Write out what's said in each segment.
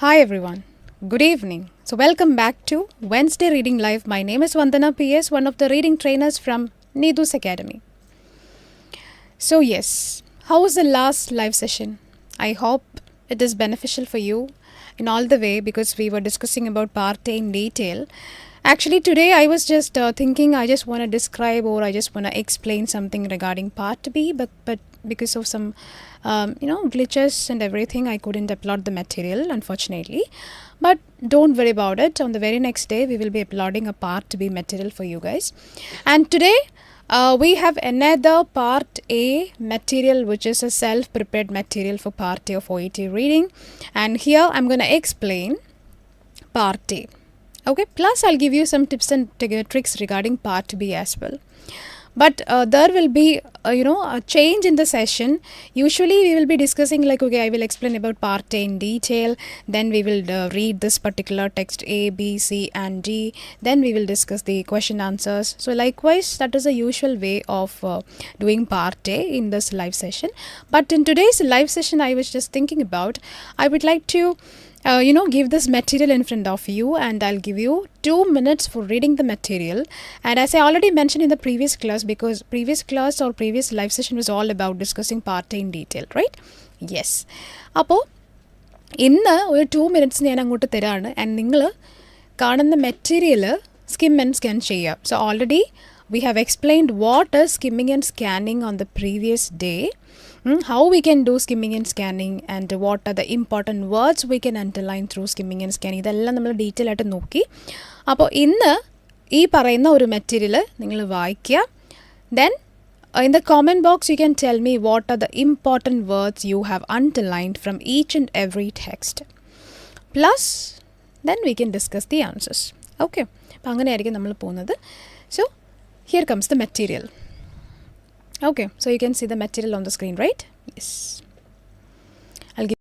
Hi everyone. Good evening. So welcome back to Wednesday Reading Live. My name is Vandana PS, one of the reading trainers from Neethu's Academy. So yes, how was the last live session? I hope it is beneficial for you in all the way because we were discussing about part A in detail. Actually today I was just thinking I just want to describe or I just want to explain something regarding part B, but because of some glitches and everything, I couldn't upload the material, unfortunately. But don't worry about it. On the very next day, we will be uploading a part B material for you guys. And today, we have another part A material, which is a self-prepared material for part A of OET reading. And here, I'm going to explain part A. Okay, plus I'll give you some tips and tricks regarding part B as well. But there will be a change in the session. Usually we will be discussing like, okay, I will explain about part A in detail, then we will read this particular text A, B, C and D, then we will discuss the question answers. So likewise, that is a usual way of doing part A in this live session. But in today's live session, I was just thinking about, I would like to give this material in front of you, and I'll give you 2 minutes for reading the material. And as I already mentioned in the previous class, because previous class or previous live session was all about discussing part A in detail, right? Yes. അപ്പോൾ ഇന്ന് ഒരു 2 minutes ഞാൻ അങ്ങോട്ട് തരാണ്, and നിങ്ങൾ കാണുന്ന material skim and scan ചെയ്യാം. So already we have explained what is skimming and scanning on the previous day, how we can do skimming and scanning, and what are the important words we can underline through skimming and scanning. ഇതെല്ലാം നമ്മൾ detail ആയിട്ട് നോക്കി. അപ്പോൾ ഇന്ന് ഈ പറയുന്ന ഒരു material നിങ്ങൾ വായിക്കുക. Then in the comment box you can tell me what are the important words you have underlined from each and every text. Plus then we can discuss the answers. Okay, അപ്പോൾ അങ്ങനെയായിരിക്കും നമ്മൾ പോകുന്നത്. So here comes the material. Okay, so you can see the material on the screen, right? Yes. I'll give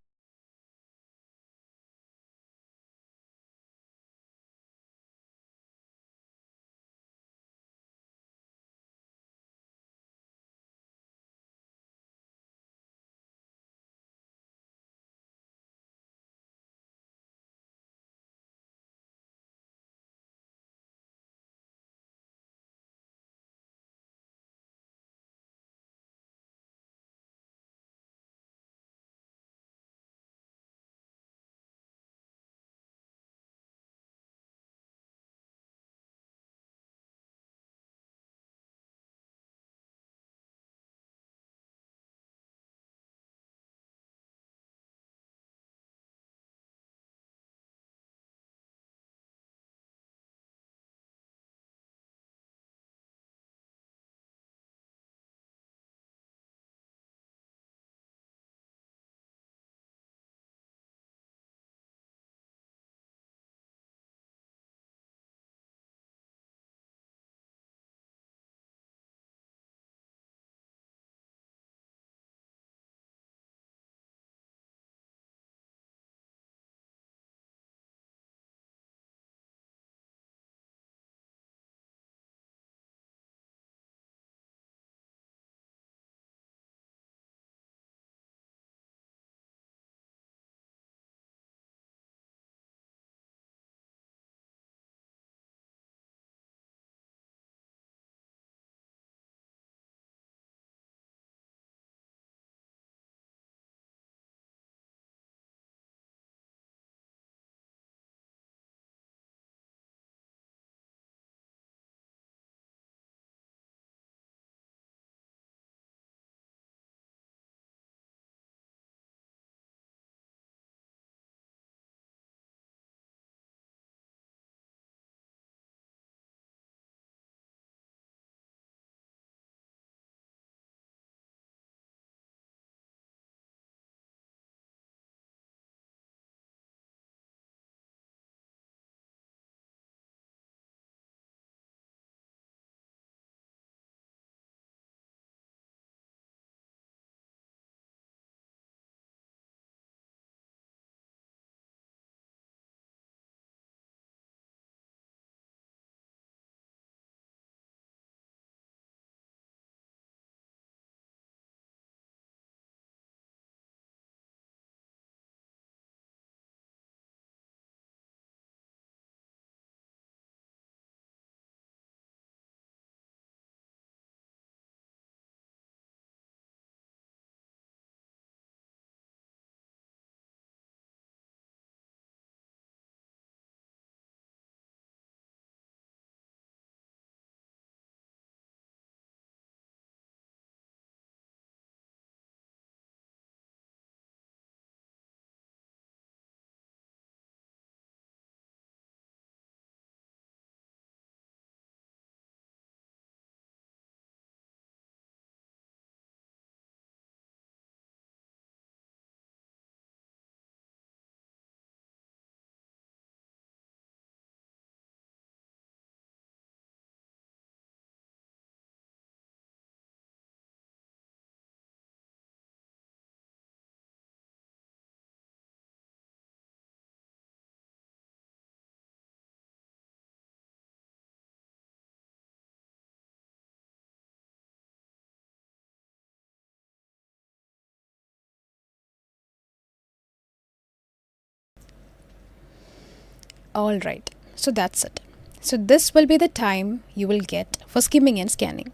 All right. So that's it. So this will be the time you will get for skimming and scanning.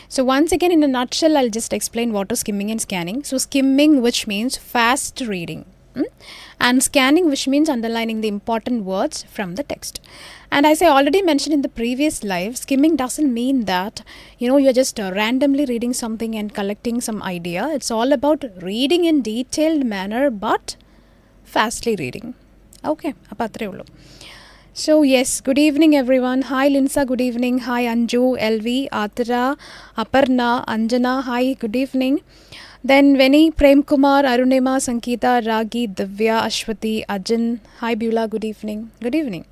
So once again, in a nutshell, I'll just explain what is skimming and scanning. So skimming, which means fast reading, and scanning, which means underlining the important words from the text. And as I already mentioned in the previous live, skimming doesn't mean that you're just randomly reading something and collecting some idea. It's all about reading in detailed manner, but fastly reading. Okay, appa athre ullu. So yes, good evening everyone. Hi Linsa, good evening. Hi Anju, LV, Atara, Aparna, Anjana, hi, good evening. Then Veni, Prem Kumar, Arunima, Sankita, Ragi, Divya, Ashwati, Ajin, hi Beulah, good evening. Good evening.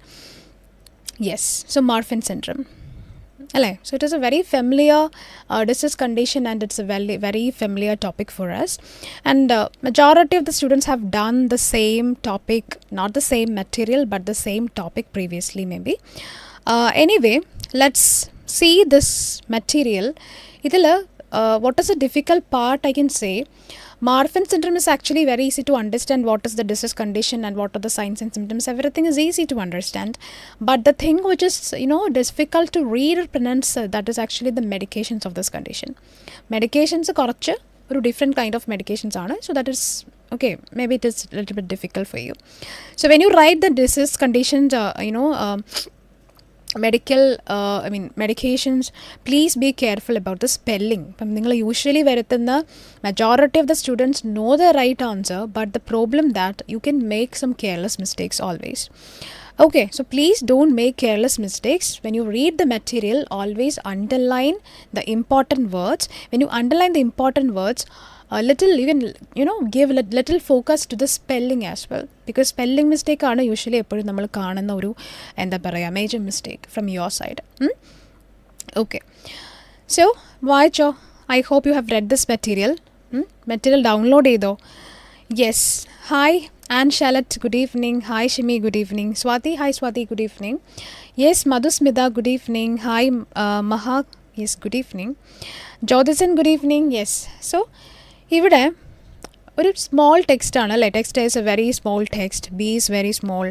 Yes, so Marfan syndrome. So it is a very familiar disease condition, and it's a very, very familiar topic for us. And majority of the students have done the same topic, not the same material, but the same topic previously maybe. Anyway, let's see this material. What is the difficult part, I can say? Marfan syndrome is actually very easy to understand. What is the disease condition and what are the signs and symptoms? Everything is easy to understand. But the thing which is, difficult to read or pronounce, that is actually the medications of this condition. Medications are different kind of medications. So that is, okay, maybe it is a little bit difficult for you. So when you write the disease conditions, medications, please be careful about the spelling. Usually majority of the students know the right answer, but the problem that you can make some careless mistakes always. Okay, so please don't make careless mistakes. When you read the material, always underline the important words. When you underline the important words, a little, even give a little focus to the spelling as well, because spelling mistake are usually eppoഴും നമ്മൾ കാണുന്ന ഒരു major mistake from your side. Okay, so വായിച്ചോ? I hope you have read this material. Material download ചെയ്തോ? Yes. Hi Anne Charlotte, good evening. Hi Shimi, good evening. Swati, hi Swati, good evening. Yes, Madhusmita, good evening. Hi Maha, yes, good evening. Jodhasan, good evening. Yes, so ഇവിടെ ഒരു small text ആണ് അല്ലേ? Text is A very small text. B is very small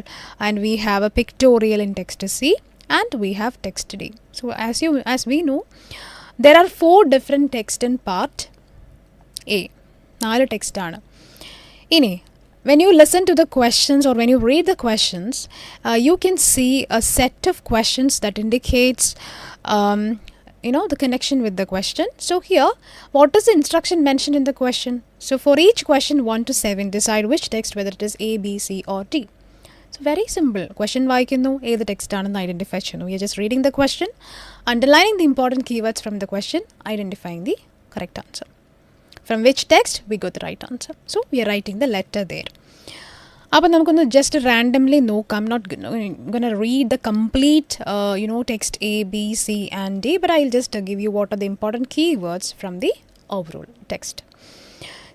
and we have A pictorial in text C and we have text D. So as we know there are 4 different text in part A. 4 ടെക്സ്റ്റാണ്. ഇനി when you listen to the questions or when you read the questions, you can see a set of questions that indicates the connection with the question. So here, what is the instruction mentioned in the question? So for each question 1 to 7, decide which text, whether it is A, B, C or D. So very simple. Question വായിക്കുന്നു, ഏത് text ആണെന്ന് identify ചെയ്യുന്നു. We are just reading the question, underlining the important keywords from the question, identifying the correct answer. From which text we got the right answer. So we are writing the letter there. അപ്പോൾ നമുക്കൊന്ന് just randomly നോക്കാം. Not gonna read the complete text A, B, C and D, but I'll just give you what are the important keywords from the overall text.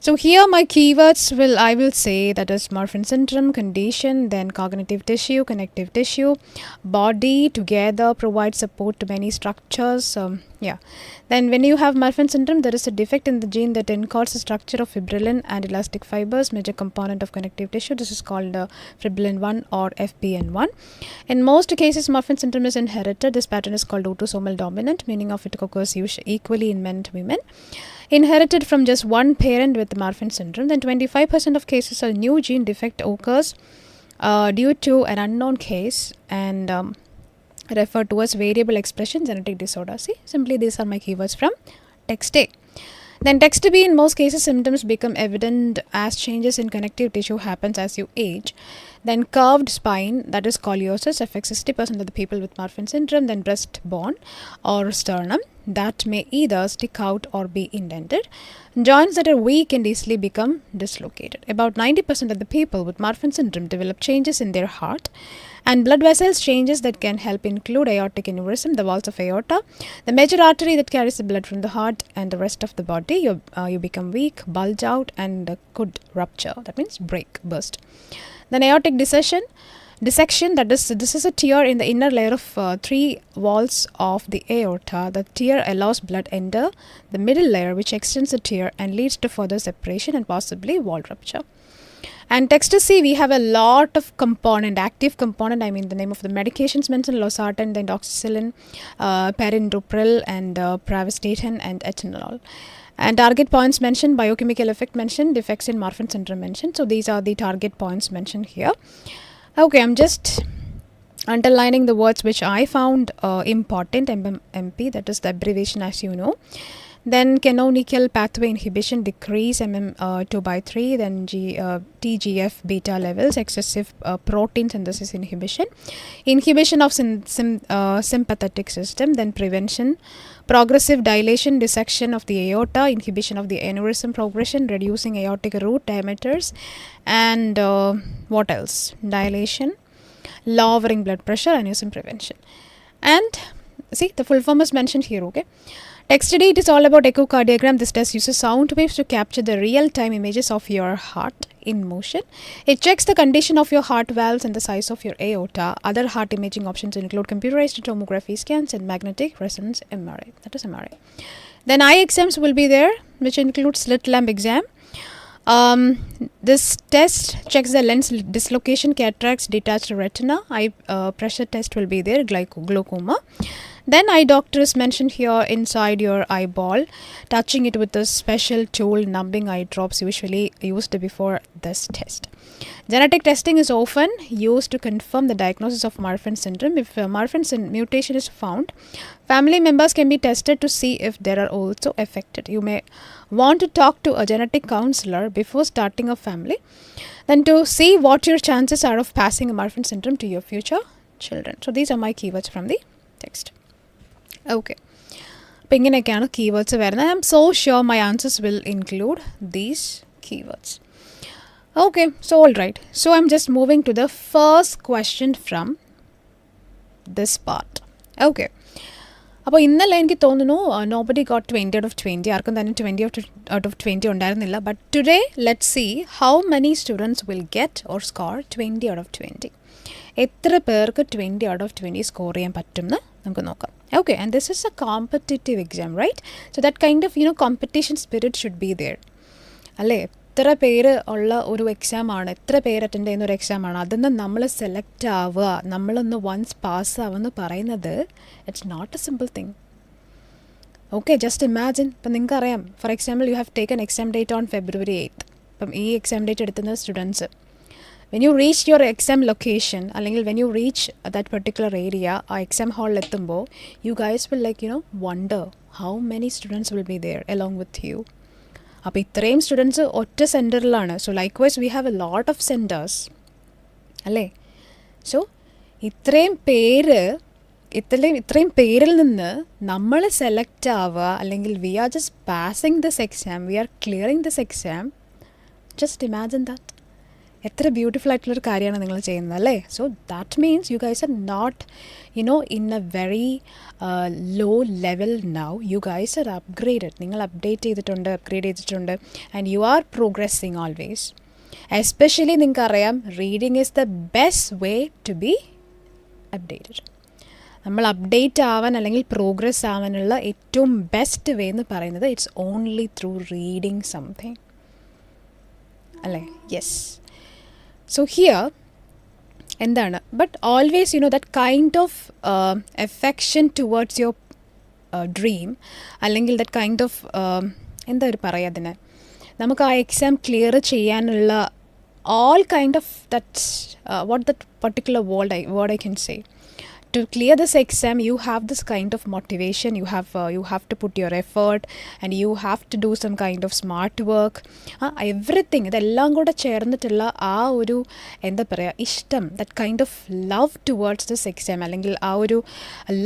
So here my keywords I will say that is Marfan syndrome, condition, then cognitive tissue, connective tissue, body together provide support to many structures. Then when you have Marfan syndrome, there is a defect in the gene that encodes the structure of fibrillin and elastic fibers, major component of connective tissue. This is called fibrillin 1 or FBN1. In most cases, Marfan syndrome is inherited. This pattern is called autosomal dominant, meaning of it occurs equally in men and women. Inherited from just one parent with Marfan syndrome, then 25% of cases a new gene defect occurs due to an unknown case and referred to as variable expression genetic disorder. See, simply these are my keywords from text A. Then text B, in most cases symptoms become evident as changes in connective tissue happens as you age. Then curved spine, that is scoliosis, affects 60% of the people with Marfan syndrome. Then breastbone or sternum, that may either stick out or be indented. Joints that are weak and easily become dislocated. About 90% of the people with Marfan syndrome develop changes in their heart and blood vessels. Changes that can help include aortic aneurysm, the walls of aorta, the major artery that carries the blood from the heart and the rest of the body. You become weak, bulge out and could rupture, that means break, burst. Then aortic dissection, that is, this is a tear in the inner layer of 3 walls of the aorta. The tear allows blood enter the middle layer, which extends the tear and leads to further separation and possibly wall rupture. And text to C, we have a lot of component, active component. I mean, the name of the medications mentioned: losartan, then doxycycline, perindopril, and pravastatin, and atenolol. And target points mentioned: biochemical effect mentioned, defects in Marfan syndrome mentioned. So these are the target points mentioned here. Okay, I'm just underlining the words which I found important. MMP, that is the abbreviation, as you know. Then canonical pathway inhibition decrease MM2 by 3. Then TGF beta levels, excessive protein synthesis inhibition, inhibition of sympathetic system. Then prevention, progressive dilation, dissection of the aorta, inhibition of the aneurysm progression, reducing aortic root diameters, and what else? Dilation, lowering blood pressure, aneurysm prevention. And see, the full form is mentioned here. Okay. Text today, it is all about echocardiogram. This test uses sound waves to capture the real-time images of your heart in motion. It checks the condition of your heart valves and the size of your aorta. Other heart imaging options include computerized tomography scans and magnetic resonance MRI. That is MRI. Then eye exams will be there, which includes slit lamp exam. This test checks the lens dislocation, cataracts, detached retina. Eye pressure test will be there, glaucoma. Then eye doctor is mentioned here inside your eyeball, touching it with a special tool, numbing eye drops usually used before this test. Genetic testing is often used to confirm the diagnosis of Marfan syndrome. If Marfan mutation is found, family members can be tested to see if they are also affected. You may want to talk to a genetic counselor before starting a family, then to see what your chances are of passing a Marfan syndrome to your future children. So these are my keywords from the text. Okay. അപ്പോൾ ഇങ്ങനെയൊക്കെയാണ് keywords വരുന്നത്. I am so sure my answers will include these keywords. Okay, so all right. So I'm just moving to the first question from this part. Okay. അപ്പോൾ ഇന്നലെ എനിക്ക് തോന്നുന്നു nobody got 20 out of 20. ആർക്കും തന്നെ 20 out of 20 ഉണ്ടായിരുന്നില്ല. But today let see how many students will get or score 20 out of 20. എത്ര പേർക്ക് 20 out of 20 score ചെയ്യാൻ പറ്റുമെന്ന് നമുക്ക് നോക്കാം. Okay, and this is a competitive exam, right? So that kind of, competition spirit should be there. അല്ലേ, എത്ര പേര് ഉള്ള ഒരു എക്സാമാണ്, എത്ര പേര് അറ്റൻഡ് ചെയ്യുന്ന ഒരു എക്സാമാണ്, അതിന്ന് നമ്മൾ സെലക്ട് ആവുക, നമ്മളൊന്ന് വൺസ് പാസ് ആവുമെന്ന് പറയുന്നത് it's not a simple thing. Okay, just imagine. ഇപ്പം നിങ്ങൾക്കറിയാം, for example you have taken exam date on February 8th. ഇപ്പം ഈ എക്സാം ഡേറ്റ് എടുക്കുന്ന students, when you reach your exam location, അല്ലെങ്കിൽ when you reach that particular area, ആ exam ഹാളിൽ എത്തുമ്പോൾ you guys will wonder how many students will be there along with you. അപ്പോൾ ഇത്രയും students ഒറ്റ സെൻറ്ററിലാണ്. So likewise we have a lot of centres അല്ലേ. So ഇത്രയും പേരിൽ നിന്ന് നമ്മൾ സെലക്ട് ആവുക, അല്ലെങ്കിൽ we are just passing this exam, we are clearing this exam. Just imagine that. എത്ര ബ്യൂട്ടിഫുൾ ആയിട്ടുള്ളൊരു കാര്യമാണ് നിങ്ങൾ ചെയ്യുന്നത് അല്ലേ. So that means you guys are not in a very low level now. You guys are upgraded. നിങ്ങൾ upgrade ചെയ്തിട്ടുണ്ട് and you are progressing always. Especially നിങ്ങൾക്കറിയാം, reading is the best way to be updated. നമ്മൾ update ആവാൻ അല്ലെങ്കിൽ progress ആവാനുള്ള ഏറ്റവും best way എന്ന് പറയുന്നത് it's only through reading something അല്ലേ. യെസ്. So here, എന്താണ്, but always that kind of affection towards your dream, അല്ലെങ്കിൽ ദറ്റ് കൈൻഡ് ഓഫ് എന്താ ഒരു പറയുക അതിന്, നമുക്ക് ആ എക്സാം ക്ലിയർ ചെയ്യാനുള്ള all kind of that what that particular word I can say. To clear this exam, you have this kind of motivation, you have to put your effort, and you have to do some kind of smart work. Everything ഇതെല്ലാം കൂടെ ചേർന്നിട്ടുള്ള ആ ഒരു എന്താ പറയുക ഇഷ്ടം, that kind of love towards this exam, അല്ലെങ്കിൽ ആ ഒരു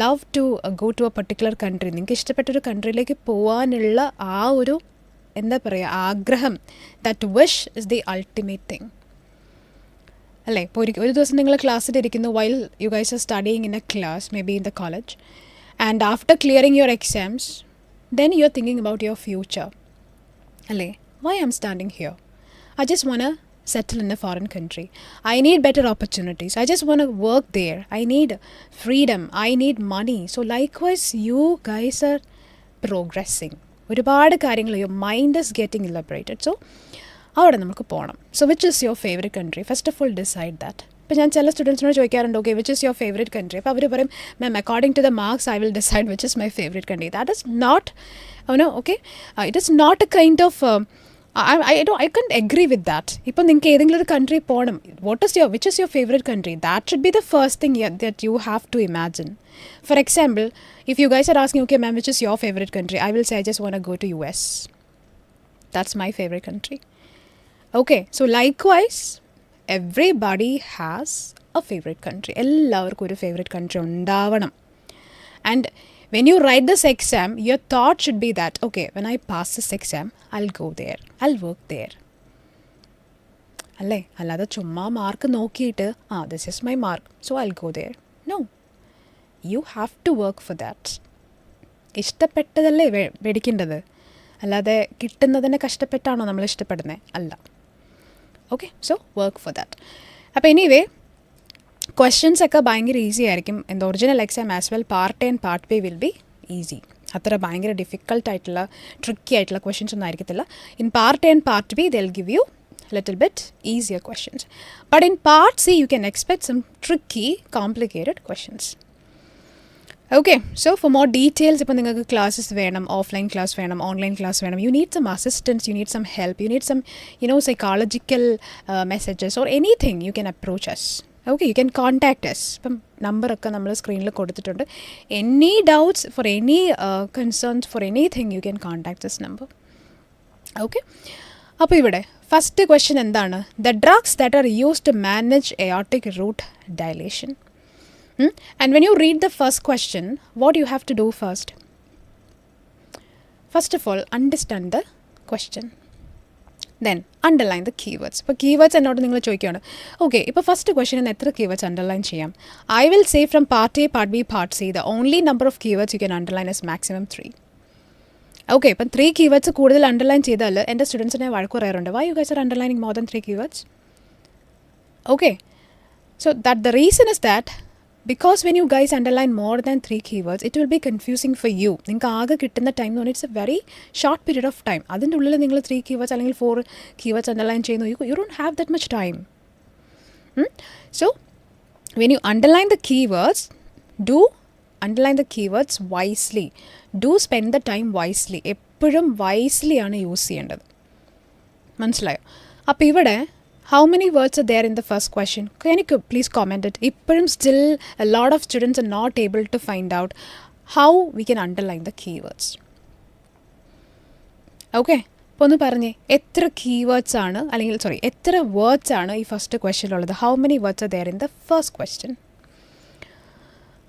love to go to a particular country, നിങ്ങൾക്ക് ഇഷ്ടപ്പെട്ടൊരു കൺട്രിയിലേക്ക് പോകാനുള്ള ആ ഒരു എന്താ പറയുക ആഗ്രഹം, that wish is the ultimate thing അല്ലേ. ഇപ്പോൾ ഒരു ദിവസം നിങ്ങൾ ക്ലാസ്സിലിരിക്കുന്നു, while you guys are studying in a class, maybe in the college, and after clearing your exams then you're thinking about your future. Alle, why I'm standing here? I just want to settle in a foreign country. I need better opportunities. I just want to work there. I need freedom. I need money. So likewise, you guys are progressing. ഒരുപാട് കാര്യങ്ങൾ, your mind is getting elaborated. So അവിടെ നമുക്ക് പോകണം. So which is your favourite country? First of all decide that. ഇപ്പോൾ ഞാൻ ചില സ്റ്റുഡൻസിനോട് ചോദിക്കാറുണ്ട്, okay which is your favourite country? അപ്പോൾ അവർ പറയും, ma'am according to the marks I will decide which is my favourite country. That is not okay, it is not a kind of I can't agree with that. ഇപ്പോൾ നിങ്ങൾക്ക് ഏതെങ്കിലും ഒരു country പോകണം, which is your favourite country? That should be the first thing that you have to imagine. For example, if you guys are asking, okay ma'am, which is your favorite country? I will say I just want to go to US. That's my favorite country. Okay, so likewise, everybody has a favorite country. എല്ലാവർക്കും ഒരു favourite country ഉണ്ടാവണം. And when you write this exam, your thought should be that, okay, when I pass this exam, I'll go there, I'll work there. അല്ലേ? അല്ലാതെ ചുമ്മാ mark നോക്കിയിട്ട് this is my mark, so I'll go there. No. You have to work for that. ഇഷ്ടപ്പെട്ടതല്ലേ മേടിക്കേണ്ടത്, അല്ലാതെ കിട്ടുന്നതിനെ കഷ്ടപ്പെട്ടാണോ നമ്മൾ ഇഷ്ടപ്പെടുന്നത്? അല്ല. Okay, so work for that. അപ്പോൾ anyway questions ഒക്കെ ഭയങ്കര ഈസി ആയിരിക്കും. In the original exam as well part A and part B will be easy. അത്ര ഭയങ്കര ഡിഫിക്കൽട്ടായിട്ടുള്ള ട്രിക്കി ആയിട്ടുള്ള ക്വസ്റ്റ്യൻസ് ഒന്നും ആയിരിക്കത്തില്ല. In part A and part B they will give you little bit easier questions. But in part C, you can expect some tricky, complicated questions. Okay, so for more details, if you classes venam, offline class venam, online class venam, you need some assistance, you need some help, you need some, psychological messages or anything, you can approach us. Okay, you can contact us. Number akka nammal screen la koduthittunde. Any doubts, for any concerns, for anything, you can contact this number. Okay. അപ്പോൾ ഇവിടെ first question എന്താണ്? The drugs that are used to manage aortic root dilation. And when you read the first question, what you have to do first? First of all understand the question, then underline the keywords. ഇപ്പോൾ keywords എന്നോട് നിങ്ങൾ ചോദിക്കുകയാണ്, okay ഇപ്പോൾ first question എത്ര keywords underline ചെയ്യാം? I will say from part A, part B, part C, the only number of keywords you can underline is maximum 3. Okay, ഇപ്പം 3 keywords കൂടുതൽ underline ചെയ്താൽ എൻ്റെ സ്റ്റുഡൻസിനെ വഴക്ക് പറയാറുണ്ട്, why you guys are underlining more than 3 keywords? Okay, so that the reason is that because when you guys underline more than 3 keywords it will be confusing for you. നിങ്ങൾക്ക് ആകെ കിട്ടുന്ന time എന്ന് പറഞ്ഞാൽ it's a very short period of time. അതിൻ്റെ ഉള്ളിൽ നിങ്ങൾ 3 keywords അല്ലെങ്കിൽ 4 keywords underline ചെയ്യുന്നു, you don't have that much time. So when you underline the keywords, do underline the keywords wisely. Do spend the time wisely. എപ്പോഴും wisely ആണ് use ചെയ്യേണ്ടത്. മനസ്സിലായോ? അപ്പോൾ ഇവിടെ how many words are there in the first question? Can you please comment it? ഇപ്പോഴും still a lot of students are not able to find out how we can underline the keywords. Okay, അപ്പോൾ ഒന്ന് പറഞ്ഞേ, എത്ര keywords ആണ് അല്ലെങ്കിൽ എത്ര words ആണ് ഈ first ക്വസ്റ്റ്യനിലുള്ളത്? How many words are there in the first question?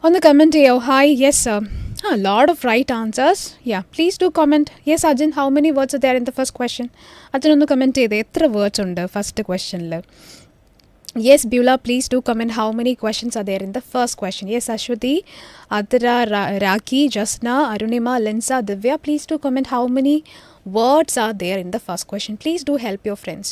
On the comment here, hi, yes sir, a lot of right answers. Yeah, please do comment. Yes Arjun, how many words are there in the first question? Arjun on the comment here, etra words undu first question la? Yes Beulah, please do comment how many questions are there in the first question. Yes Ashwati, Adra, Raki, Jasna, Arunima, Lensa, Divya, please do comment how many words are there in the first question. Please do help your friends.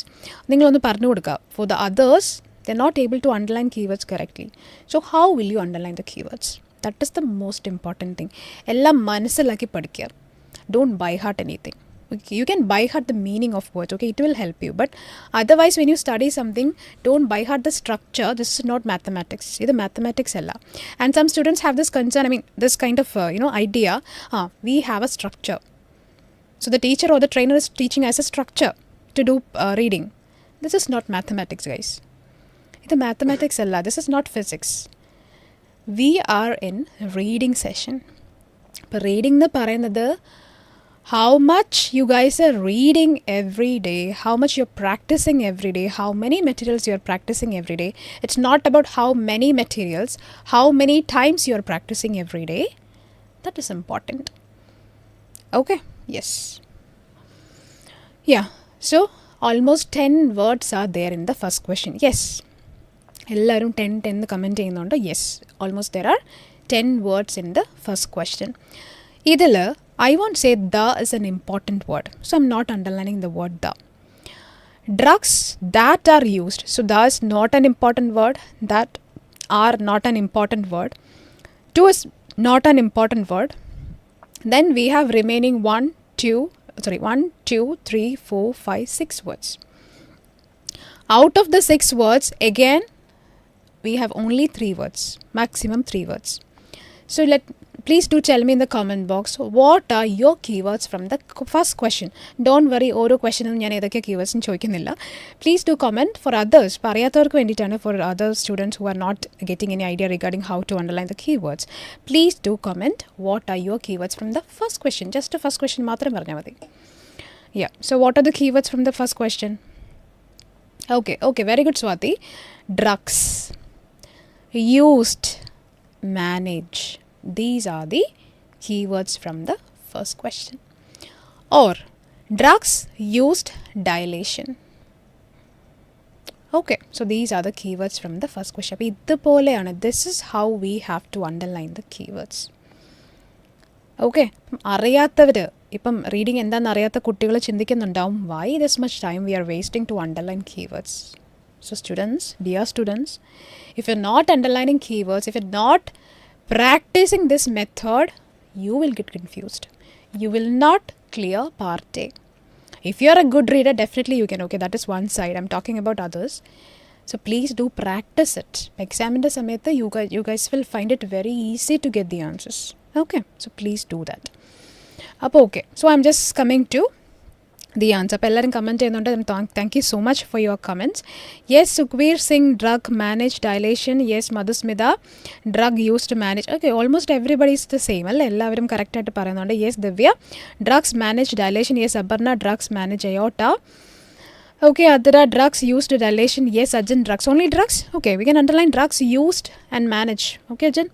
Ningal onu parnu kodukka. For the others, they're not able to underline keywords correctly. So how will you underline the keywords? That is the most important thing. Ella manasilaki padikka. Don't by heart anything. You can by heart the meaning of words, okay? It will help you. But otherwise, when you study something, don't by heart the structure. This is not mathematics. This is mathematics ella. And some students have this concern, this kind of, idea. We have a structure. So the teacher or the trainer is teaching us a structure to do reading. This is not mathematics, guys. The mathematics alla, this is not physics. We are in reading session. But reading the parayunnathu, how much you guys are reading every day, how much you're practicing every day, how many materials you're practicing every day. It's not about how many materials, how many times you're practicing every day. That is important. Okay, yes. Yeah, so almost 10 words are there in the first question. Yes. എല്ലാവരും 10 comment ചെയ്യുന്നുണ്ട്. Yes, almost there are 10 words in the first question. ഇതിൽ I won't say the is an important word, so I am not underlining the word the. Drugs that are used, so that is not an important word, that are not an important word. 2 is not an important word. Then we have remaining 1, 2, 3, 4, 5, 6 words. Out of the 6 words, again, we have only 3 words, maximum 3 words. So please do tell me in the comment box what are your keywords from the first question. Don't worry, ഓരോ ക്വസ്റ്റനും ഞാൻ ഏതൊക്കെ കീവേഡ്സും ചോദിക്കുന്നില്ല. Please do comment for others. പറയാത്തവർക്ക് വേണ്ടിയിട്ടാണ്, for other students who are not getting any idea regarding how to underline the keywords. Please do comment what are your keywords from the first question. Just the first question മാത്രം പറഞ്ഞാൽ മതി. Yeah, so what are the keywords from the first question? Okay, very good, Swati. Drugs, used, manage. These are the keywords from the first question. Or drugs, used, dilation. Okay, so these are the keywords from the first question. This is how we have to underline the keywords. Okay, അറിയാത്തവർ ഇപ്പം reading എന്താണെന്ന് അറിയാത്ത കുട്ടികൾ ചിന്തിക്കുന്നുണ്ടാവും, why this much time we are wasting to underline keywords. So students, dear students, if you're not underlining keywords, if you're not practicing this method, you will get confused. You will not clear part A. If you are a good reader, definitely you can. Okay, that is one side. I'm talking about others. So please do practice it. Exam in the samayatha, you guys will find it very easy to get the answers. Okay, so please do that. Okay, so I'm just coming to the answer. എല്ലാവരും comment ചെയ്യുന്നുണ്ട്. Thank you so much for your comments. Yes, Sukhveer Singh, drug manage dilation. Yes, Madhusmita, drug used to manage. Okay, almost everybody is the same. അല്ലേ, എല്ലാവരും കറക്റ്റായിട്ട് പറയുന്നുണ്ട്. Yes, Divya, drugs manage dilation. Yes, Aparna, drugs manage aorta. Okay, Adira, drugs used to dilation. Yes, Ajin, drugs. Only drugs? Okay, we can underline drugs used and manage. Okay, Ajin.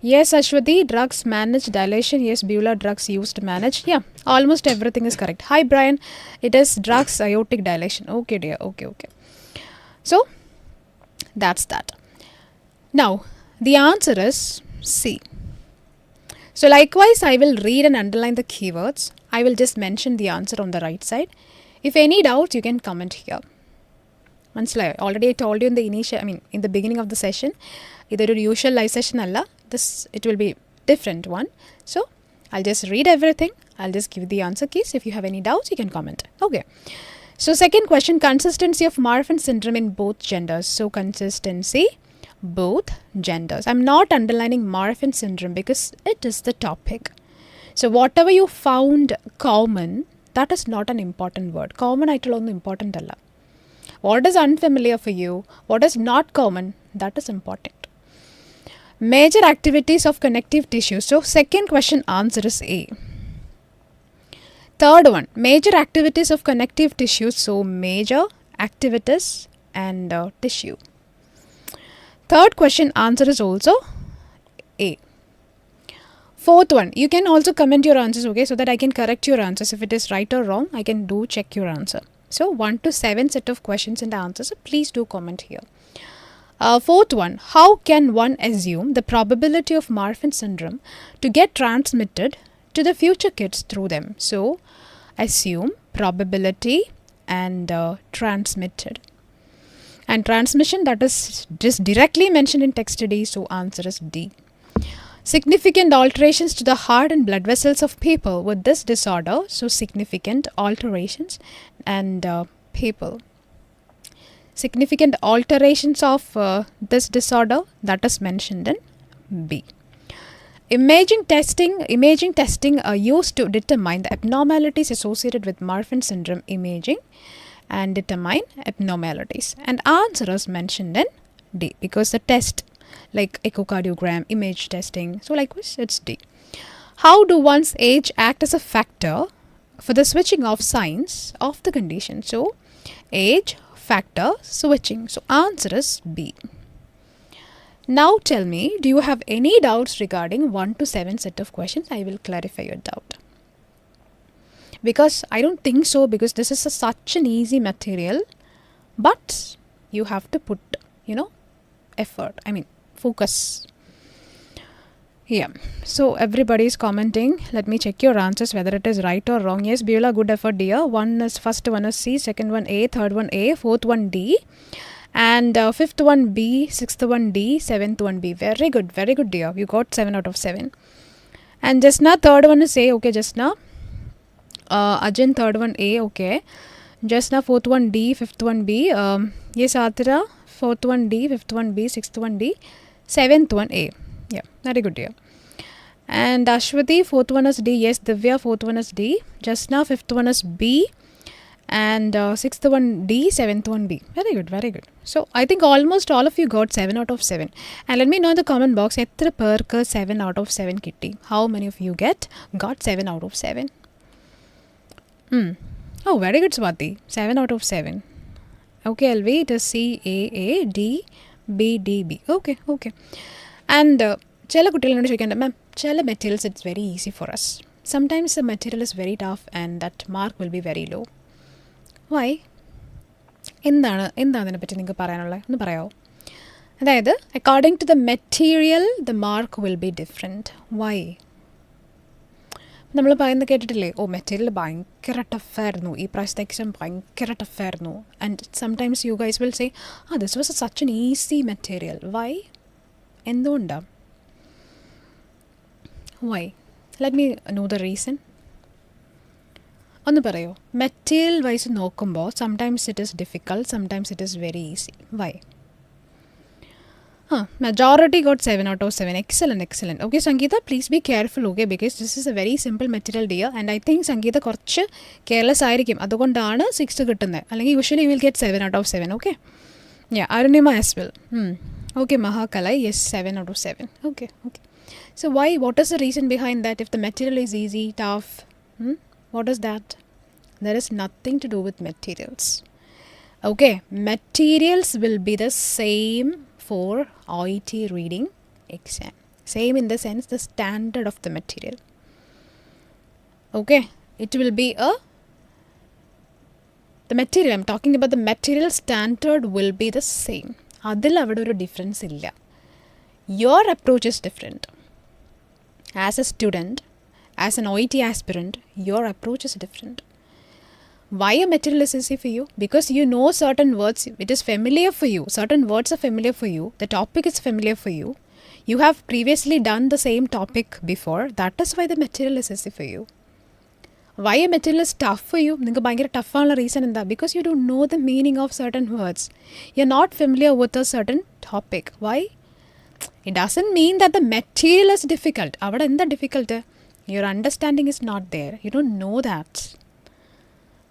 Yes, Ashwati, drugs manage dilation. Yes, Beulah, drugs used to manage. Yeah, almost everything is correct. Hi, Brian. It is drugs aortic dilation. Okay, dear. Okay. So, that's that. Now, the answer is C. So, likewise, I will read and underline the keywords. I will just mention the answer on the right side. If any doubts, you can comment here. Already I told you in the beginning of the session, either a usual live session alla. It will be different one. So I'll just read everything. I'll just give the answer keys. If you have any doubts, you can comment. Okay. So second question, consistency of Marfan syndrome in both genders. So consistency, both genders. I'm not underlining Marfan syndrome because it is the topic. So whatever you found common, that is not an important word. Common aittulla onnu important alla. What is unfamiliar for you, what is not common, that is important. Major activities of connective tissue. So second question answer is A. Third one, major activities of connective tissue. So major activities and tissue. Third question answer is also A. Fourth one, you can also comment your answers, okay, so that I can correct your answers. If it is right or wrong, I can do check your answer. So 1 to 7 set of questions and answers. So please do comment here. Fourth one, how can one assume the probability of Marfan syndrome to get transmitted to the future kids through them? So assume, probability and transmitted. And transmission, that is just directly mentioned in text D. So answer is D. Significant alterations to the heart and blood vessels of people with this disorder. So significant alterations and people. Significant alterations of this disorder, that is mentioned in B. Imaging testing are used to determine the abnormalities associated with Marfan syndrome. Imaging and determine abnormalities. And answer is mentioned in D because the test like echocardiogram, image testing. So likewise, it's D. How do one's age act as a factor for the switching of signs of the condition? So age, factor, switching. So answer is B. Now tell me, do you have any doubts regarding 1 to 7 set of questions? I will clarify your doubt. Because I don't think so, because this is such an easy material. But you have to put, effort. Focus. Yeah. So everybody is commenting. Let me check your answers whether it is right or wrong. Yes, Beulah, good effort, dear. First one is C, second one A, third one A, fourth one D, and fifth one B, sixth one D, seventh one B. Very good, dear. You got 7 out of 7. And just now third one is A. Okay, just now. Ajin, third one A. Okay. Just now fourth one D, fifth one B. Yes, Athira, 4th one D, 5th one B, 6th one D, 7th one A. Yeah, very good, dear. And Ashwati, 4th one is D. Yes, Divya, 4th one is D. Jasna, 5th one is B. And 6th one D, 7th one B. Very good, very good. So, I think almost all of you got 7 out of 7. And let me know in the comment box, etra perkku 7 out of 7 kitti. How many of you got 7 out of 7? Oh, very good, Swati. 7 out of 7. Okay, LV, it is C, A, A, D, B, D, B. Okay, okay. And ചില കുട്ടികളോട് ചോദിക്കേണ്ടത് ma'am ചില materials it's very easy for us sometimes the material is very tough and that mark will be very low why എന്താണ് അതിനെപ്പറ്റി നിങ്ങൾക്ക് പറയാനുള്ളത് ഒന്ന് പറയാമോ അതായത് according to the material the mark will be different why നമ്മൾ പറയുന്നത് കേട്ടിട്ടില്ലേ ഓ മെറ്റീരിയൽ ഭയങ്കര ടഫായിരുന്നു ഈ പ്രാവശ്യത്തെ എക്സാം ഭയങ്കര ടഫായിരുന്നു and sometimes you guys will say this was such an easy material why എന്തുകൊണ്ടാണ് why let me know the reason ഒന്ന് പറയോ മെറ്റീരിയൽ വൈസ് നോക്കുമ്പോൾ sometimes it is difficult sometimes it is very easy why majority got 7 out of 7. Excellent. Okay, Sangeeta, please be careful, okay, because this is a very simple material, dear. And I think Sangeeta കുറച്ച് careless ആയിരിക്കും അതുകൊണ്ടാണ് 6 കിട്ടുന്നത് അല്ലെങ്കിൽ usually you will get 7 out of 7. Okay, yeah, Arunima as well. Okay, Mahakalai, yes, 7 out of 7. Okay. So why, what is the reason behind that? If the material is easy, tough, what is that? There is nothing to do with materials. Okay, materials will be the same for OET reading exam. Same in the sense the standard of the material. Okay, it will be the material, I'm talking about the material standard will be the same. അതിൽ അവിടെ ഒരു difference ഇല്ല. Your approach is different. As a student, as an OET aspirant, your approach is different. Why a material is easy for you? Because you know certain words, it is familiar for you. Certain words are familiar for you. The topic is familiar for you. You have previously done the same topic before. That is why the material is easy for you. Why a material is tough for you? നിങ്ങൾക്ക് ഭയങ്കര ടഫാനുള്ള reason എന്താ? Because you don't know the meaning of certain words. You're not familiar with a certain topic. Why? It doesn't mean that the material is difficult. അവിടെ എന്താ difficult? Your understanding is not there. You don't know that.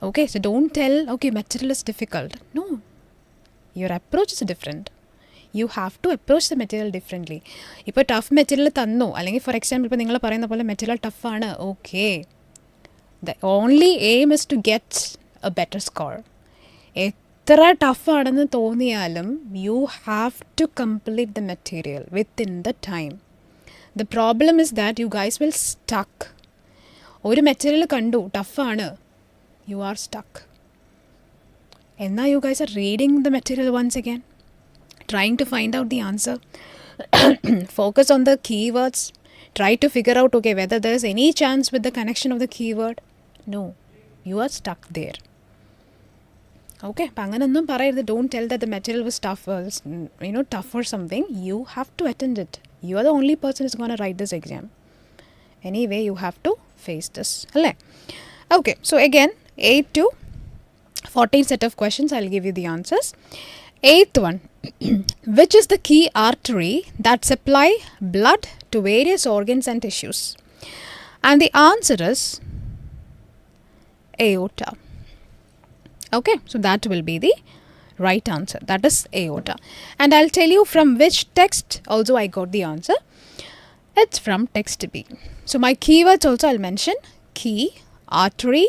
Okay, so don't tell, okay, material is difficult. No, your approach is different. You have to approach the material differently. ഇപ്പോൾ tough material തന്നു അല്ലെങ്കിൽ for example ഇപ്പോൾ നിങ്ങൾ പറയുന്ന പോലെ material ടഫാണ് okay the only aim is to get a better score എത്ര ടഫാണെന്ന് തോന്നിയാലും you have to complete the material within the time. The problem is that you guys will stuck. ഒരു മെറ്റീരിയൽ കണ്ടു ടഫാണ്, you are stuck. And now you guys are reading the material once again, trying to find out the answer. Focus on the keywords. Try to figure out, okay, whether there is any chance with the connection of the keyword. No, you are stuck there. Okay, panganannum parayirudhu. Don't tell that the material was tough, tough or something. You have to attend it. You are the only person who's going to write this exam. Anyway, you have to face this. Okay, so again, 8 to 14 set of questions. I'll give you the answers. 8th one. Which is the key artery that supply blood to various organs and tissues? And the answer is aorta. Okay, so that will be the right answer. That is aorta. And I'll tell you from which text also I got the answer. It's from text B. So my keywords also I'll mention. Key, artery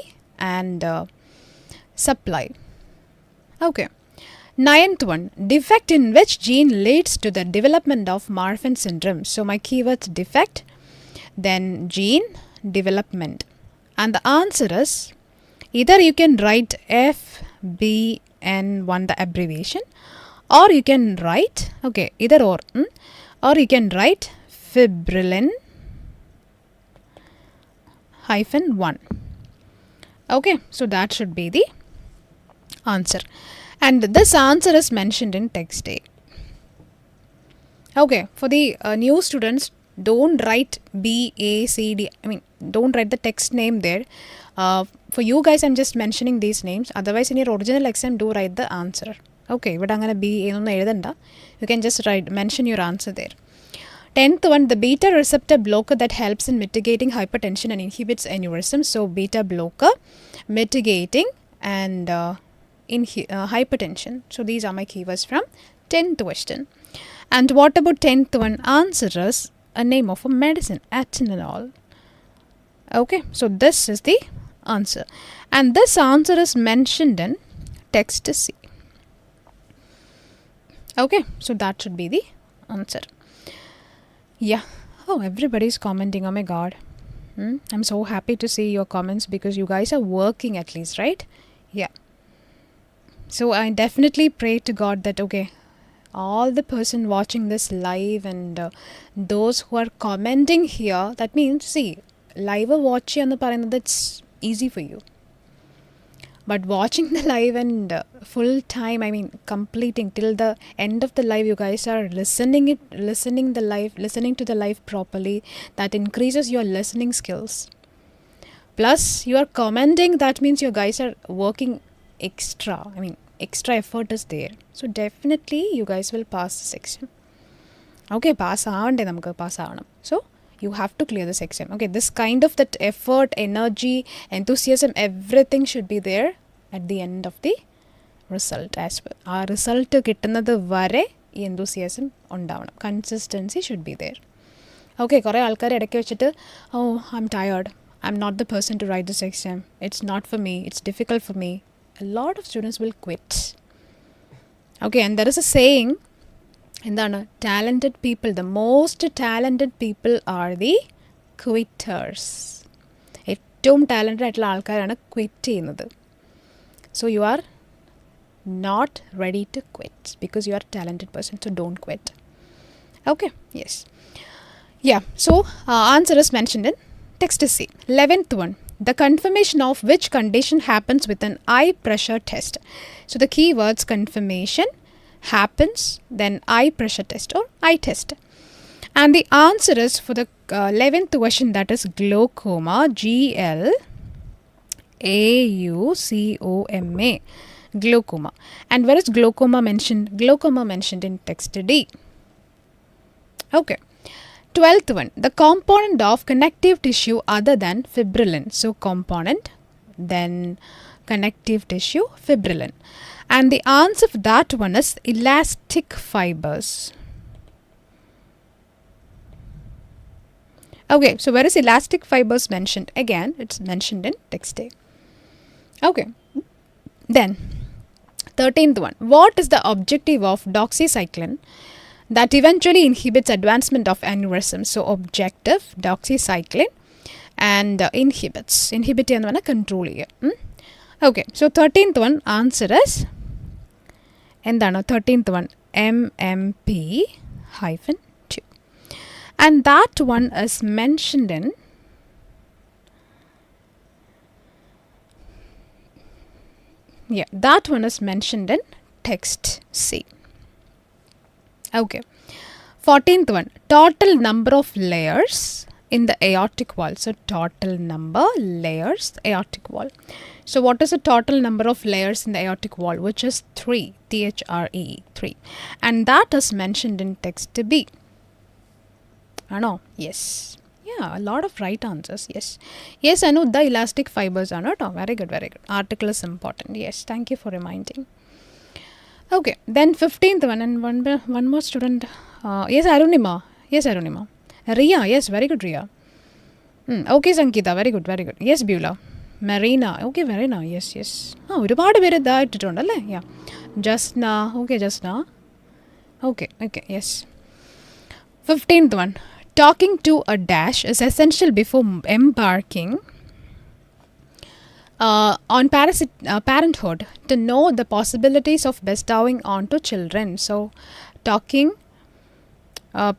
and supply. Okay. 9th one. Defect in which gene leads to the development of Marfan syndrome? So my keywords defect, then gene, development. And the answer is either you can write FBN1, the abbreviation, or you can write, okay, either or you can write fibrillin -1. Okay, so that should be the answer. And this answer is mentioned in text A. Okay, for the new students, don't write B, A, C, D. Don't write the text name there. For you guys, I'm just mentioning these names. Otherwise, in your original exam, do write the answer. Okay, but I'm going to be you can just mention your answer there. 10th one, the beta receptor blocker that helps in mitigating hypertension and inhibits aneurysm. So beta blocker, mitigating and hypertension. So these are my keywords from 10th question. And what about 10th one? Answer is a name of a medicine, actionable. Okay, so this is the answer. And this answer is mentioned in text C. Okay, so that should be the answer. Yeah. Oh, everybody's commenting. Oh my god. I'm so happy to see your comments because you guys are working at least, right? Yeah. So I definitely pray to God that, okay, all the person watching this live and those who are commenting here, that means, see, live watch and that's easy for you. But watching the live and full time, I mean completing till the end of the live, you guys are listening to the live properly. That increases your listening skills. Plus you are commenting, that means you guys are working extra. I mean extra effort is there. So definitely you guys will pass the section. Okay, pass avande namukku pass avanam. So you have to clear this exam. Okay, this kind of that effort, energy, enthusiasm, everything should be there at the end of the result as well. Our result kittunnathu vare ee enthusiasm undavanam. Consistency should be there. Okay, kore aalkar edakku vechittu, oh, I'm tired, I'm not the person to write this exam, it's not for me, it's difficult for me. A lot of students will quit. Okay, and there is a saying, talented people, the most talented people are the quitters. ഏറ്റവും talented ആയിട്ടുള്ള ആൾക്കാരാണ് quit ചെയ്യുന്നത്. So you are not ready to quit because you are a talented person, so don't quit. Okay, yes. Yeah, so answer is mentioned in text C. 11th one, the confirmation of which condition happens with an eye pressure test. So the keywords confirmation, happens, then eye pressure test or eye test. And the answer is for the 11th question, that is glaucoma, Glaucoma, glaucoma. And where is glaucoma mentioned? Glaucoma mentioned in text D. Okay. 12th one, the component of connective tissue other than fibrillin. So component, then connective tissue, fibrillin. And the answer for that one is elastic fibers. Okay, so where is elastic fibers mentioned? Again, it's mentioned in text A. Okay, then 13th one, what is the objective of doxycycline that eventually inhibits advancement of aneurysm? So objective, doxycycline, and inhibit and control here. Okay, so 13th one, answer is endano 13th one, MMP-2, and that one is mentioned in that one is mentioned in text C. Okay, 14th one, total number of layers in the aortic wall. So total number layers aortic wall. So what is the total number of layers in the aortic wall? Which is 3, THREE, 3, and that is mentioned in text B. I know. Yes. Yeah, a lot of right answers. Yes. Yes, I know the elastic fibers are not. Oh, very good, very good. Article is important. Yes, thank you for reminding. Okay, then 15th one, and one more student. Yes, Arunima. Ria, yes, very good, Ria. Okay, Sankita, very good, very good. Yes, Beulah. Marina, okay, Marina, yes. ഒരുപാട് പേര് ഇതായിട്ടിട്ടുണ്ടല്ലേ? Yeah. Jasna, okay, Jasna. Okay, yes. 15th one, talking to a dash is essential before embarking on parenthood to know the possibilities of bestowing onto children. So talking,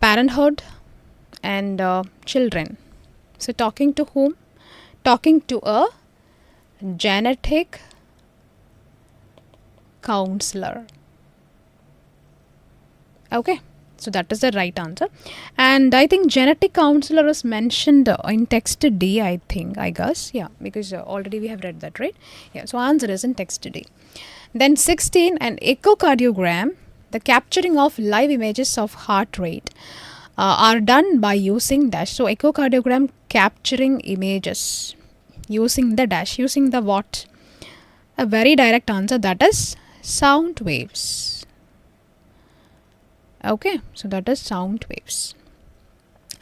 parenthood, and children. So talking to whom? Talking to a genetic counselor. Okay, So that is the right answer. And I think genetic counselor is mentioned in text D, I guess. Yeah, because already we have read that, right? Yeah, so answer is in text D. Then 16, an echocardiogram, the capturing of live images of heart rate are done by using dash. So echocardiogram capturing images using the dash, using the what? A very direct answer, that is sound waves. Okay, so that is sound waves.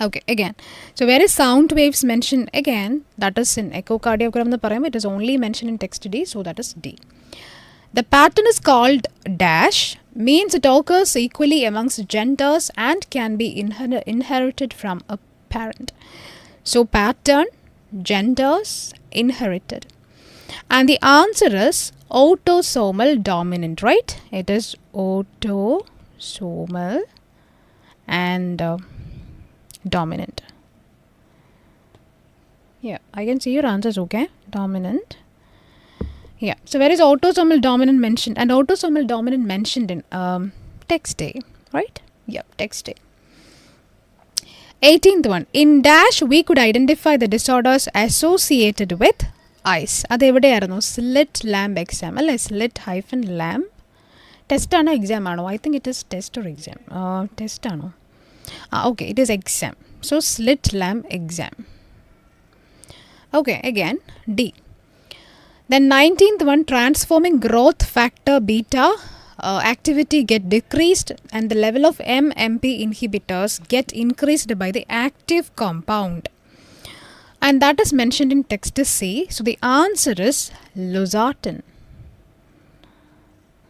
Okay, again. So where is sound waves mentioned again? That is in echocardiogram. It is only mentioned in text D, so that is D. The pattern is called dash, means it occurs equally amongst genders and can be inherited from a parent. So pattern, genders, inherited. And the answer is autosomal dominant, right? It is autosomal and dominant. Yeah, I can see your answers, okay? Dominant. Yeah, so where is autosomal dominant mentioned? And autosomal dominant mentioned in text A, right? Yep, text A. 18th one. In dash, we could identify the disorders associated with eyes. That is slit lamp exam. Slit hyphen lamp. Test or exam? I think it is test or exam. Test or okay, it is exam. So slit lamp exam. Okay, again D. Then 19th one, transforming growth factor beta activity get decreased and the level of MMP inhibitors get increased by the active compound. And that is mentioned in text C. So the answer is losartan.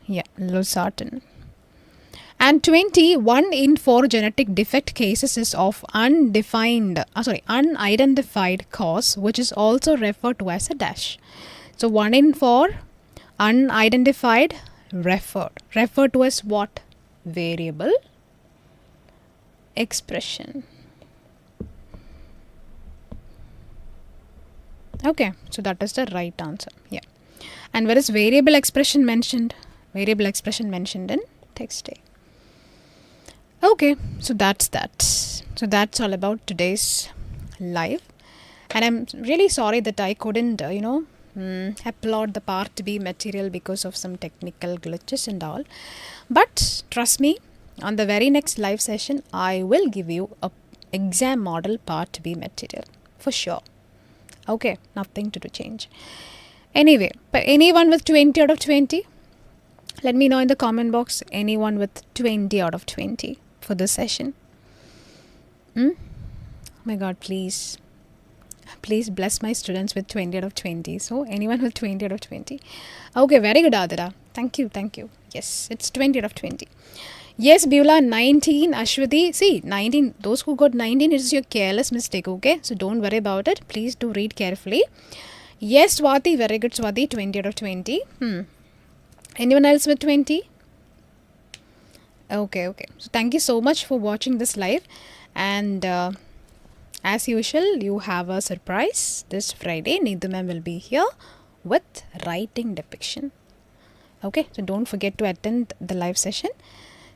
Yeah, losartan. And 20, 1 in 4 genetic defect cases is of unidentified cause, which is also referred to as a dash. So 1 in 4 unidentified referred to as what? Variable expression. Okay, so that is the right answer. Yeah. And where is variable expression mentioned? Variable expression mentioned in text A. Okay, so that's that. So that's all about today's live. And I'm really sorry that I couldn't, upload the part B material because of some technical glitches and all. But trust me, on the very next live session, I will give you a exam model part B material for sure. Okay, nothing to change. Anyway, but anyone with 20 out of 20? Let me know in the comment box. Anyone with 20 out of 20 for this session? Oh my God, please bless my students with 20 out of 20. So anyone with 20 out of 20? Okay, very good, Adira. Thank you. Yes, it's 20 out of 20. Yes, Beulah, 19. Ashwati, see, 19. Those who got 19, it is your careless mistake, okay? So don't worry about it. Please do read carefully. Yes, Swati, very good, Swati, 20 out of 20. Anyone else with 20? Okay. So thank you so much for watching this live. And as usual, you have a surprise. This Friday, Neethu ma'am will be here with writing depiction. Okay, so don't forget to attend the live session.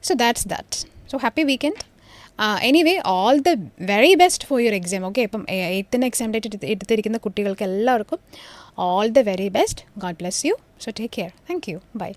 So that's that. So happy weekend. Anyway, all the very best for your exam. Okay, 8th exam date all the very best. God bless you. So take care. Thank you. Bye.